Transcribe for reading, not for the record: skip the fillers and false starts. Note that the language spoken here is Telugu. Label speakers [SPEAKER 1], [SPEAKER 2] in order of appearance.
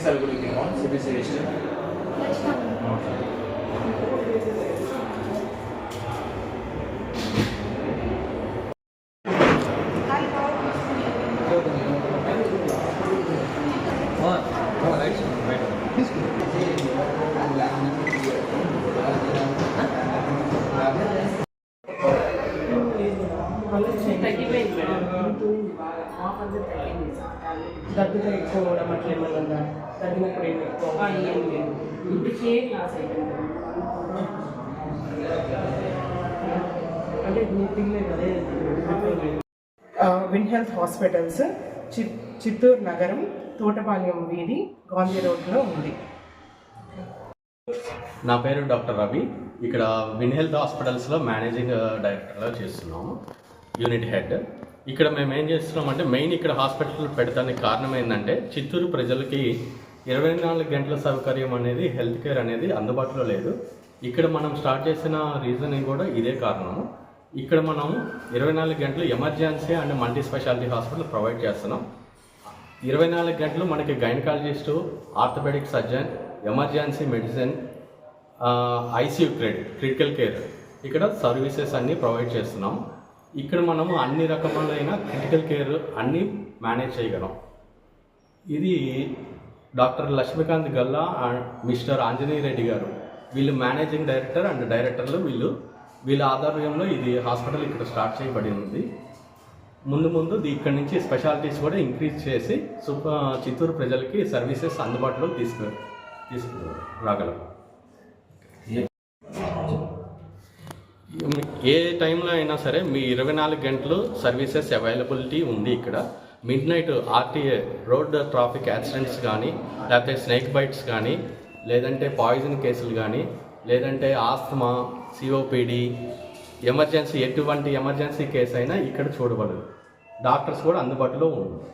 [SPEAKER 1] are good looking on CBC register. Okay.
[SPEAKER 2] తగ్గిపోయింది మేడం. దగ్గుతో ఎక్కువ కూడా అట్లా ఏమన్నా తగ్గినప్పుడు ఏమి ఎక్కువ ఏం లేదు. ఇంటికి క్లాస్ అయిపోయింది అంటే తినలేదు అదే. విన్ హెల్త్ హాస్పిటల్స్ చిత్తూరు నగరం తోటపాలెం వీధి గాంధీ రోడ్లో ఉంది.
[SPEAKER 3] నా పేరు డాక్టర్ రవి. ఇక్కడ విన్ హెల్త్ హాస్పిటల్స్లో మేనేజింగ్ డైరెక్టర్గా చేస్తున్నాము, యూనిట్ హెడ్. ఇక్కడ మేము ఏం చేస్తున్నామంటే మెయిన్ ఇక్కడ హాస్పిటల్ పెడతానికి కారణం ఏంటంటే చిత్తూరు ప్రజలకి 24 గంటల సౌకర్యం అనేది హెల్త్ కేర్ అనేది అందుబాటులో లేదు. ఇక్కడ మనం స్టార్ట్ చేసిన రీజనింగ్ కూడా ఇదే కారణము. ఇక్కడ మనం 24 గంటలు emergency and multi speciality hospital provide చేస్తున్నాం. 24 గంటలు మనకి gynaecologist, orthopaedic surgeon, emergency medicine, ICU critical care ఇక్కడ సర్వీసెస్ అన్నీ ప్రొవైడ్ చేస్తున్నాం. ఇక్కడ మనము అన్ని రకములైన క్రిటికల్ కేర్ అన్నీ మేనేజ్ చేయగలం. ఇది doctor Lakshmikant Galla and mister Anjaneya Reddy గారు, వీళ్ళు మేనేజింగ్ డైరెక్టర్ అండ్ డైరెక్టర్లు. వీళ్ళ ఆధ్వర్యంలో ఇది హాస్పిటల్ ఇక్కడ స్టార్ట్ చేయబడింది. ముందు ఇక్కడ నుంచి స్పెషాలిటీస్ కూడా ఇంక్రీజ్ చేసి చిత్తూరు ప్రజలకి సర్వీసెస్ అందుబాటులో తీసుకురాగలం. ఏ టైంలో అయినా సరే మీ 24 గంటలు సర్వీసెస్ అవైలబిలిటీ ఉంది. ఇక్కడ mid night RTA road traffic accidents కానీ, లేకపోతే స్నేక్ బైట్స్ కానీ, లేదంటే పాయిజన్ కేసులు కానీ, లేదంటే ఆస్తమా, సిఓపిడి, ఎమర్జెన్సీ ఎటువంటి ఎమర్జెన్సీ కేసు అయినా ఇక్కడ చూడబడదు. డాక్టర్స్ కూడా అందుబాటులో ఉన్నారు.